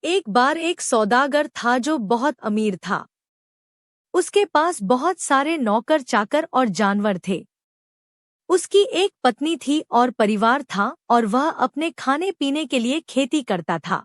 एक बार एक सौदागर था जो बहुत अमीर था। उसके पास बहुत सारे नौकर चाकर और जानवर थे। उसकी एक पत्नी थी और परिवार था और वह अपने खाने पीने के लिए खेती करता था।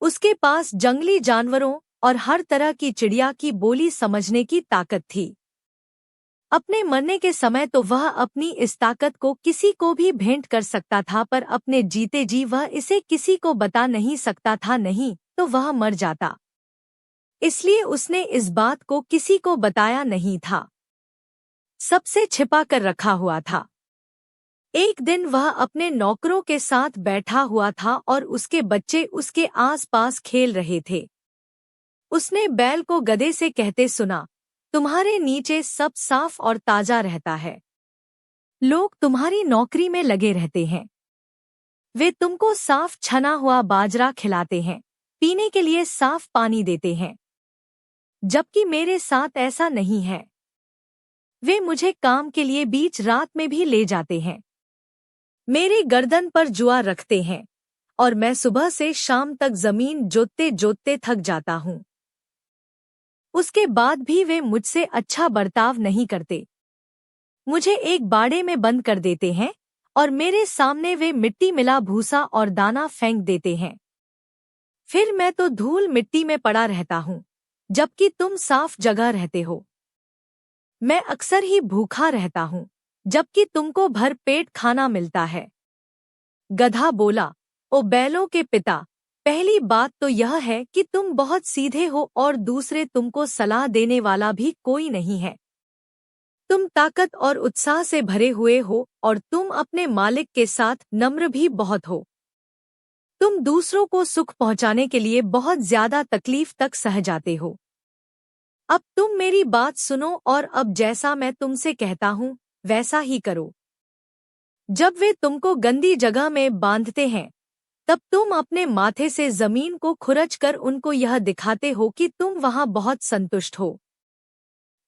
उसके पास जंगली जानवरों और हर तरह की चिड़िया की बोली समझने की ताकत थी। अपने मरने के समय तो वह अपनी इस ताकत को किसी को भी भेंट कर सकता था, पर अपने जीते जी वह इसे किसी को बता नहीं सकता था, नहीं तो वह मर जाता। इसलिए उसने इस बात को किसी को बताया नहीं था, सबसे छिपा कर रखा हुआ था। एक दिन वह अपने नौकरों के साथ बैठा हुआ था और उसके बच्चे उसके आसपास खेल रहे थे। उसने बैल को गधे से कहते सुना, तुम्हारे नीचे सब साफ और ताजा रहता है। लोग तुम्हारी नौकरी में लगे रहते हैं। वे तुमको साफ छना हुआ बाजरा खिलाते हैं, पीने के लिए साफ पानी देते हैं। जबकि मेरे साथ ऐसा नहीं है। वे मुझे काम के लिए बीच रात में भी ले जाते हैं। मेरे गर्दन पर जुआ रखते हैं और मैं सुबह से शाम तक जमीन जोतते जोतते थक जाता हूँ। उसके बाद भी वे मुझसे अच्छा बर्ताव नहीं करते। मुझे एक बाड़े में बंद कर देते हैं और मेरे सामने वे मिट्टी मिला भूसा और दाना फेंक देते हैं। फिर मैं तो धूल मिट्टी में पड़ा रहता हूँ, जबकि तुम साफ जगह रहते हो। मैं अक्सर ही भूखा रहता हूँ, जबकि तुमको भर पेट खाना मिलता है। गधा बोला, ओ बैलों के पिता, पहली बात तो यह है कि तुम बहुत सीधे हो और दूसरे तुमको सलाह देने वाला भी कोई नहीं है। तुम ताकत और उत्साह से भरे हुए हो और तुम अपने मालिक के साथ नम्र भी बहुत हो। तुम दूसरों को सुख पहुंचाने के लिए बहुत ज्यादा तकलीफ तक सह जाते हो। अब तुम मेरी बात सुनो और अब जैसा मैं तुमसे कहता हूँ वैसा ही करो। जब वे तुमको गंदी जगह में बांधते हैं, तब तुम अपने माथे से जमीन को खुरच कर उनको यह दिखाते हो कि तुम वहां बहुत संतुष्ट हो।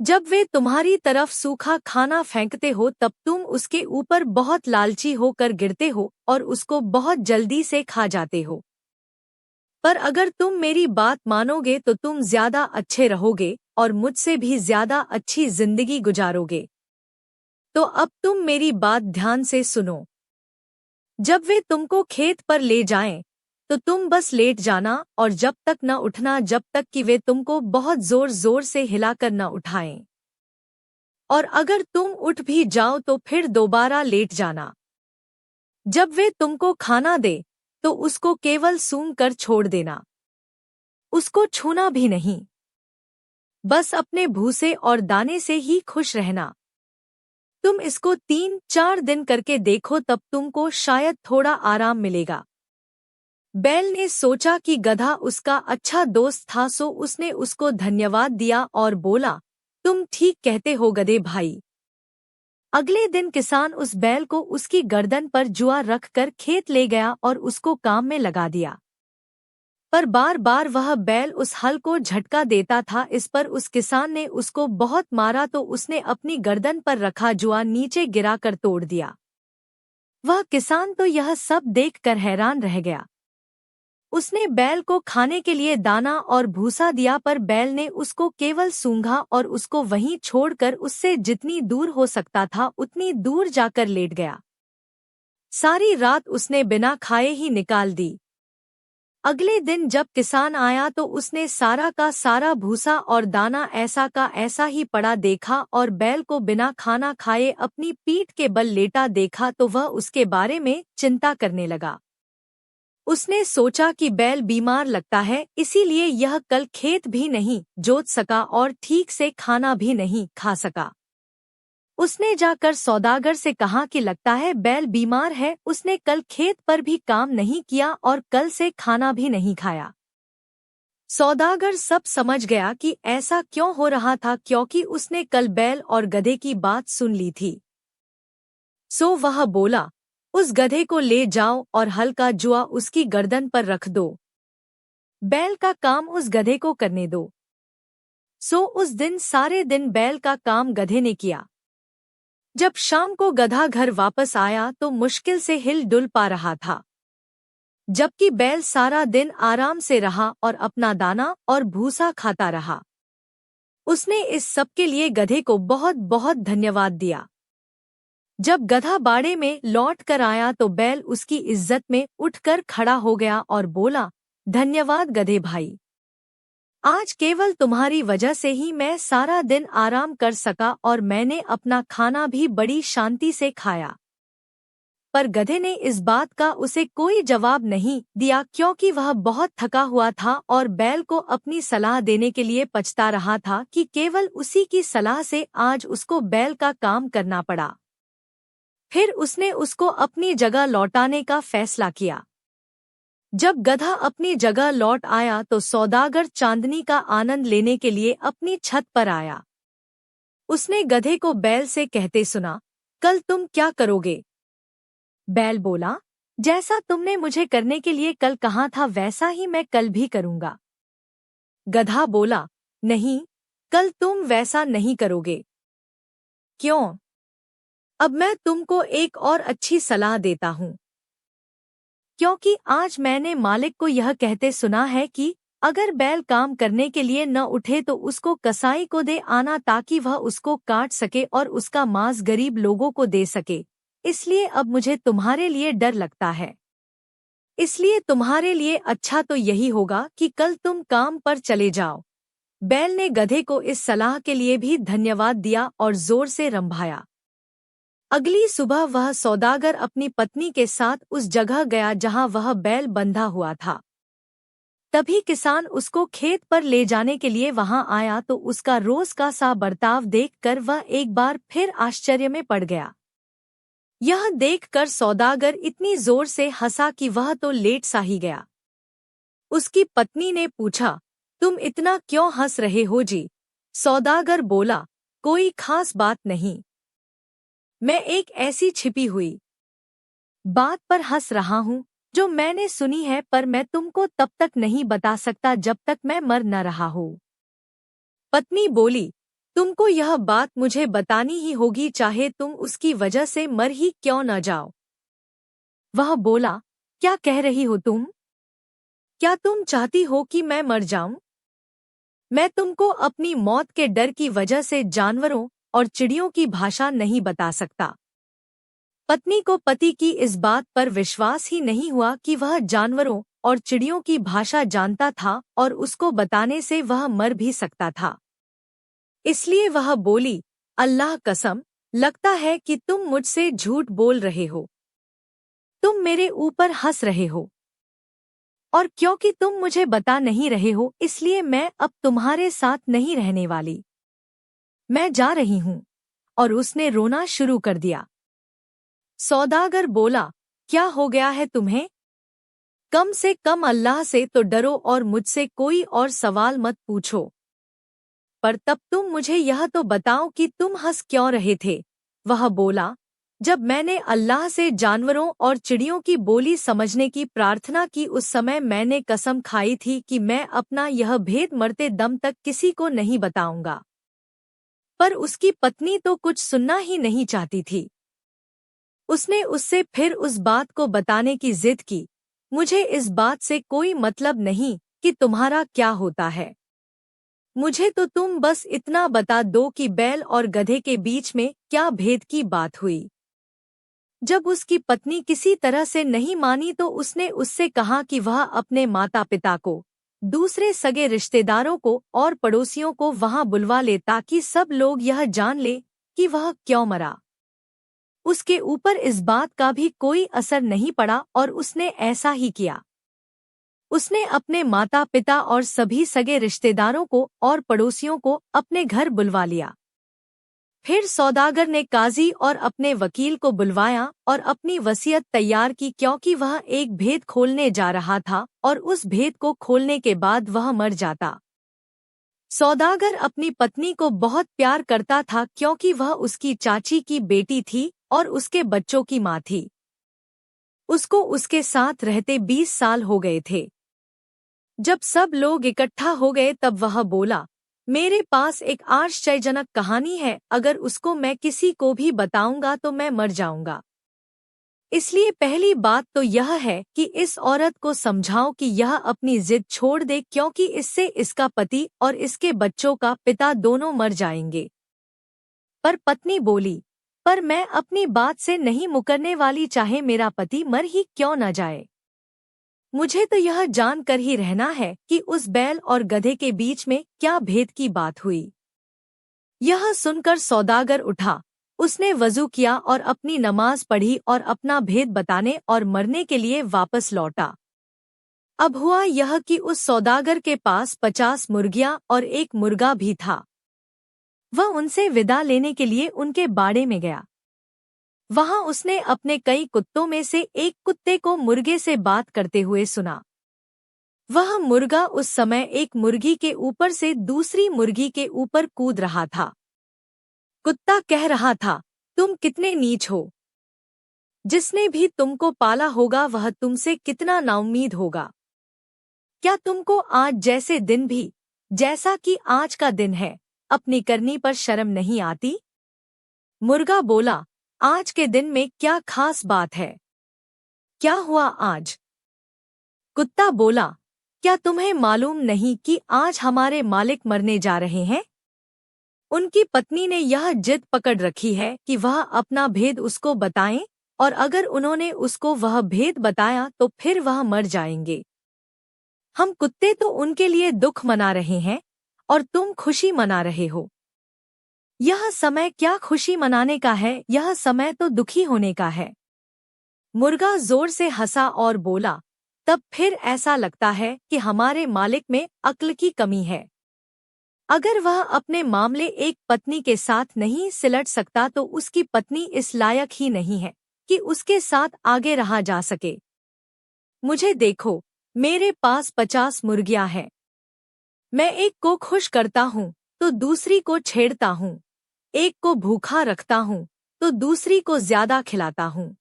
जब वे तुम्हारी तरफ सूखा खाना फेंकते हो, तब तुम उसके ऊपर बहुत लालची होकर गिरते हो और उसको बहुत जल्दी से खा जाते हो। पर अगर तुम मेरी बात मानोगे तो तुम ज्यादा अच्छे रहोगे और मुझसे भी ज्यादा अच्छी जिंदगी गुजारोगे। तो अब तुम मेरी बात ध्यान से सुनो। जब वे तुमको खेत पर ले जाएं, तो तुम बस लेट जाना और जब तक न उठना जब तक कि वे तुमको बहुत जोर जोर से हिलाकर न उठाएं। और अगर तुम उठ भी जाओ तो फिर दोबारा लेट जाना। जब वे तुमको खाना दे तो उसको केवल सूंघ कर छोड़ देना, उसको छूना भी नहीं। बस अपने भूसे और दाने से ही खुश रहना। तुम इसको 3-4 दिन करके देखो, तब तुमको शायद थोड़ा आराम मिलेगा। बैल ने सोचा कि गधा उसका अच्छा दोस्त था, सो उसने उसको धन्यवाद दिया और बोला, तुम ठीक कहते हो गधे भाई। अगले दिन किसान उस बैल को उसकी गर्दन पर जुआ रखकर खेत ले गया और उसको काम में लगा दिया। पर बार बार वह बैल उस हल को झटका देता था। इस पर उस किसान ने उसको बहुत मारा तो उसने अपनी गर्दन पर रखा जुआ नीचे गिराकर तोड़ दिया। वह किसान तो यह सब देखकर हैरान रह गया। उसने बैल को खाने के लिए दाना और भूसा दिया, पर बैल ने उसको केवल सूंघा और उसको वहीं छोड़कर उससे जितनी दूर हो सकता था उतनी दूर जाकर लेट गया। सारी रात उसने बिना खाए ही निकाल दी। अगले दिन जब किसान आया तो उसने सारा का सारा भूसा और दाना ऐसा का ऐसा ही पड़ा देखा और बैल को बिना खाना खाए अपनी पीठ के बल लेटा देखा तो वह उसके बारे में चिंता करने लगा। उसने सोचा कि बैल बीमार लगता है, इसीलिए यह कल खेत भी नहीं जोत सका और ठीक से खाना भी नहीं खा सका। उसने जाकर सौदागर से कहा कि लगता है बैल बीमार है, उसने कल खेत पर भी काम नहीं किया और कल से खाना भी नहीं खाया। सौदागर सब समझ गया कि ऐसा क्यों हो रहा था, क्योंकि उसने कल बैल और गधे की बात सुन ली थी। सो वह बोला, उस गधे को ले जाओ और हल का जुआ उसकी गर्दन पर रख दो। बैल का काम उस गधे को करने दो। सो उस दिन सारे दिन बैल का काम गधे ने किया। जब शाम को गधा घर वापस आया तो मुश्किल से हिल डुल पा रहा था। जबकि बैल सारा दिन आराम से रहा और अपना दाना और भूसा खाता रहा। उसने इस सब के लिए गधे को बहुत बहुत धन्यवाद दिया। जब गधा बाड़े में लौट कर आया तो बैल उसकी इज्जत में उठकर खड़ा हो गया और बोला, धन्यवाद गधे भाई, आज केवल तुम्हारी वजह से ही मैं सारा दिन आराम कर सका और मैंने अपना खाना भी बड़ी शांति से खाया। पर गधे ने इस बात का उसे कोई जवाब नहीं दिया, क्योंकि वह बहुत थका हुआ था और बैल को अपनी सलाह देने के लिए पछता रहा था कि केवल उसी की सलाह से आज उसको बैल का काम करना पड़ा। फिर उसने उसको अपनी जगह लौटाने का फैसला किया। जब गधा अपनी जगह लौट आया तो सौदागर चांदनी का आनंद लेने के लिए अपनी छत पर आया। उसने गधे को बैल से कहते सुना, कल तुम क्या करोगे? बैल बोला, जैसा तुमने मुझे करने के लिए कल कहा था वैसा ही मैं कल भी करूंगा। गधा बोला, नहीं, कल तुम वैसा नहीं करोगे। क्यों? अब मैं तुमको एक और अच्छी सलाह देता हूँ, क्योंकि आज मैंने मालिक को यह कहते सुना है कि अगर बैल काम करने के लिए न उठे तो उसको कसाई को दे आना, ताकि वह उसको काट सके और उसका मांस गरीब लोगों को दे सके। इसलिए अब मुझे तुम्हारे लिए डर लगता है। इसलिए तुम्हारे लिए अच्छा तो यही होगा कि कल तुम काम पर चले जाओ। बैल ने गधे को इस सलाह के लिए भी धन्यवाद दिया और जोर से रंभाया। अगली सुबह वह सौदागर अपनी पत्नी के साथ उस जगह गया जहां वह बैल बंधा हुआ था। तभी किसान उसको खेत पर ले जाने के लिए वहां आया तो उसका रोज का सा बर्ताव देखकर वह एक बार फिर आश्चर्य में पड़ गया। यह देखकर सौदागर इतनी जोर से हंसा कि वह तो लेट सा ही गया। उसकी पत्नी ने पूछा, तुम इतना क्यों हंस रहे हो जी? सौदागर बोला, कोई खास बात नहीं, मैं एक ऐसी छिपी हुई बात पर हंस रहा हूँ जो मैंने सुनी है, पर मैं तुमको तब तक नहीं बता सकता जब तक मैं मर न रहा हूँ। पत्नी बोली, तुमको यह बात मुझे बतानी ही होगी, चाहे तुम उसकी वजह से मर ही क्यों न जाओ। वह बोला, क्या कह रही हो तुम? क्या तुम चाहती हो कि मैं मर जाऊं? मैं तुमको अपनी मौत के डर की वजह से जानवरों और चिड़ियों की भाषा नहीं बता सकता। पत्नी को पति की इस बात पर विश्वास ही नहीं हुआ कि वह जानवरों और चिड़ियों की भाषा जानता था और उसको बताने से वह मर भी सकता था। इसलिए वह बोली, अल्लाह कसम, लगता है कि तुम मुझसे झूठ बोल रहे हो। तुम मेरे ऊपर हंस रहे हो, और क्योंकि तुम मुझे बता नहीं रहे हो इसलिए मैं अब तुम्हारे साथ नहीं रहने वाली। मैं जा रही हूँ। और उसने रोना शुरू कर दिया। सौदागर बोला, क्या हो गया है तुम्हें? कम से कम अल्लाह से तो डरो और मुझसे कोई और सवाल मत पूछो। पर तब तुम मुझे यह तो बताओ कि तुम हंस क्यों रहे थे? वह बोला, जब मैंने अल्लाह से जानवरों और चिड़ियों की बोली समझने की प्रार्थना की उस समय मैंने कसम खाई थी कि मैं अपना यह भेद मरते दम तक किसी को नहीं बताऊंगा। पर उसकी पत्नी तो कुछ सुनना ही नहीं चाहती थी। उसने उससे फिर उस बात को बताने की जिद की। मुझे इस बात से कोई मतलब नहीं कि तुम्हारा क्या होता है। मुझे तो तुम बस इतना बता दो कि बैल और गधे के बीच में क्या भेद की बात हुई। जब उसकी पत्नी किसी तरह से नहीं मानी तो उसने उससे कहा कि वह अपने माता पिता को, दूसरे सगे रिश्तेदारों को और पड़ोसियों को वहां बुलवा ले ताकि सब लोग यह जान ले कि वह क्यों मरा। उसके ऊपर इस बात का भी कोई असर नहीं पड़ा और उसने ऐसा ही किया। उसने अपने माता पिता और सभी सगे रिश्तेदारों को और पड़ोसियों को अपने घर बुलवा लिया। फिर सौदागर ने काजी और अपने वकील को बुलवाया और अपनी वसीयत तैयार की, क्योंकि वह एक भेद खोलने जा रहा था और उस भेद को खोलने के बाद वह मर जाता। सौदागर अपनी पत्नी को बहुत प्यार करता था, क्योंकि वह उसकी चाची की बेटी थी और उसके बच्चों की माँ थी। उसको उसके साथ रहते 20 साल हो गए थे। जब सब लोग इकट्ठा हो गए तब वह बोला, मेरे पास एक आश्चर्यजनक कहानी है, अगर उसको मैं किसी को भी बताऊंगा तो मैं मर जाऊंगा। इसलिए पहली बात तो यह है कि इस औरत को समझाओ कि यह अपनी जिद छोड़ दे, क्योंकि इससे इसका पति और इसके बच्चों का पिता दोनों मर जाएंगे। पर पत्नी बोली, पर मैं अपनी बात से नहीं मुकरने वाली, चाहे मेरा पति मर ही क्यों न जाए। मुझे तो यह जानकर ही रहना है कि उस बैल और गधे के बीच में क्या भेद की बात हुई। यह सुनकर सौदागर उठा, उसने वजू किया और अपनी नमाज पढ़ी और अपना भेद बताने और मरने के लिए वापस लौटा। अब हुआ यह कि उस सौदागर के पास 50 मुर्गियां और एक मुर्गा भी था। वह उनसे विदा लेने के लिए उनके बाड़े में गया। वहां उसने अपने कई कुत्तों में से एक कुत्ते को मुर्गे से बात करते हुए सुना। वह मुर्गा उस समय एक मुर्गी के ऊपर से दूसरी मुर्गी के ऊपर कूद रहा था। कुत्ता कह रहा था, तुम कितने नीच हो। जिसने भी तुमको पाला होगा वह तुमसे कितना नाउम्मीद होगा। क्या तुमको आज जैसे दिन भी, जैसा कि आज का दिन है, अपनी करनी पर शर्म नहीं आती। मुर्गा बोला, आज के दिन में क्या खास बात है, क्या हुआ आज। कुत्ता बोला, क्या तुम्हें मालूम नहीं कि आज हमारे मालिक मरने जा रहे हैं। उनकी पत्नी ने यह जिद पकड़ रखी है कि वह अपना भेद उसको बताएं, और अगर उन्होंने उसको वह भेद बताया तो फिर वह मर जाएंगे। हम कुत्ते तो उनके लिए दुख मना रहे हैं और तुम खुशी मना रहे हो। यह समय क्या खुशी मनाने का है, यह समय तो दुखी होने का है। मुर्गा जोर से हंसा और बोला, तब फिर ऐसा लगता है कि हमारे मालिक में अक्ल की कमी है। अगर वह अपने मामले एक पत्नी के साथ नहीं सिलट सकता तो उसकी पत्नी इस लायक ही नहीं है कि उसके साथ आगे रहा जा सके। मुझे देखो, मेरे पास 50 मुर्गियां हैं। मैं एक को खुश करता हूँ तो दूसरी को छेड़ता हूँ, एक को भूखा रखता हूँ तो दूसरी को ज्यादा खिलाता हूँ,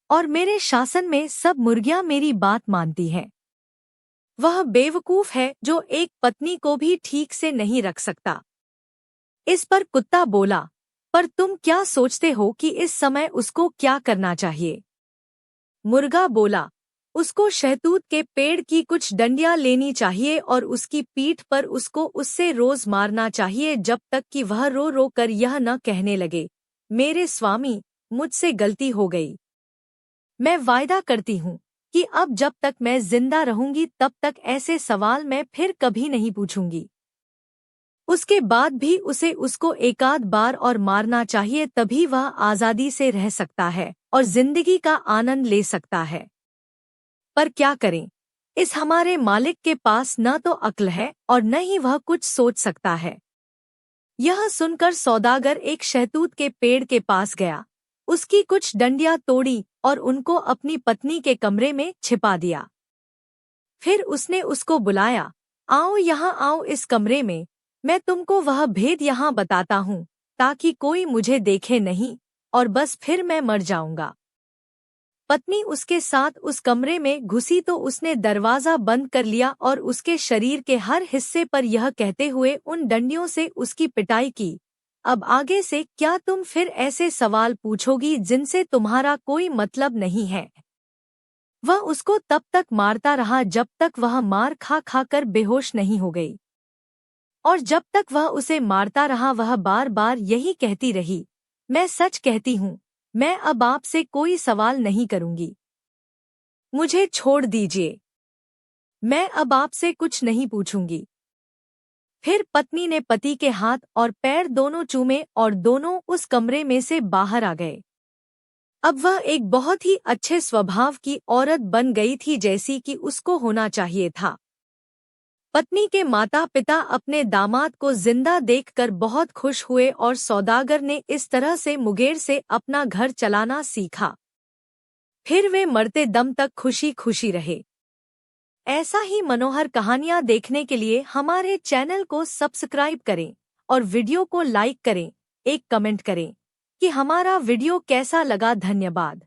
और मेरे शासन में सब मुर्गियां मेरी बात मानती हैं। वह बेवकूफ है जो एक पत्नी को भी ठीक से नहीं रख सकता। इस पर कुत्ता बोला, पर तुम क्या सोचते हो कि इस समय उसको क्या करना चाहिए। मुर्गा बोला, उसको शहतूत के पेड़ की कुछ डंडियां लेनी चाहिए और उसकी पीठ पर उसको उससे रोज मारना चाहिए, जब तक कि वह रो रो कर यह न कहने लगे, मेरे स्वामी, मुझसे गलती हो गई। मैं वायदा करती हूँ कि अब जब तक मैं जिंदा रहूंगी तब तक ऐसे सवाल मैं फिर कभी नहीं पूछूंगी। उसके बाद भी उसे उसको एकाध बार और मारना चाहिए, तभी वह आजादी से रह सकता है और जिंदगी का आनंद ले सकता है। पर क्या करें, इस हमारे मालिक के पास न तो अक्ल है और न ही वह कुछ सोच सकता है। यह सुनकर सौदागर एक शहतूत के पेड़ के पास गया, उसकी कुछ डंडियां तोड़ी और उनको अपनी पत्नी के कमरे में छिपा दिया। फिर उसने उसको बुलाया, आओ यहाँ आओ इस कमरे में, मैं तुमको वह भेद यहाँ बताता हूँ, ताकि कोई मुझे देखे नहीं और बस फिर मैं मर जाऊंगा। पत्नी उसके साथ उस कमरे में घुसी तो उसने दरवाजा बंद कर लिया और उसके शरीर के हर हिस्से पर यह कहते हुए उन डंडियों से उसकी पिटाई की, अब आगे से क्या तुम फिर ऐसे सवाल पूछोगी जिनसे तुम्हारा कोई मतलब नहीं है। वह उसको तब तक मारता रहा जब तक वह मार खा खा कर बेहोश नहीं हो गई, और जब तक वह उसे मारता रहा वह बार बार यही कहती रही, मैं सच कहती हूँ, मैं अब आपसे कोई सवाल नहीं करूंगी, मुझे छोड़ दीजिए, मैं अब आपसे कुछ नहीं पूछूंगी। फिर पत्नी ने पति के हाथ और पैर दोनों चूमे और दोनों उस कमरे में से बाहर आ गए। अब वह एक बहुत ही अच्छे स्वभाव की औरत बन गई थी, जैसी कि उसको होना चाहिए था। पत्नी के माता पिता अपने दामाद को जिंदा देखकर बहुत खुश हुए और सौदागर ने इस तरह से मुंगेर से अपना घर चलाना सीखा। फिर वे मरते दम तक खुशी खुशी रहे। ऐसा ही मनोहर कहानियाँ देखने के लिए हमारे चैनल को सब्सक्राइब करें और वीडियो को लाइक करें, एक कमेंट करें कि हमारा वीडियो कैसा लगा। धन्यवाद।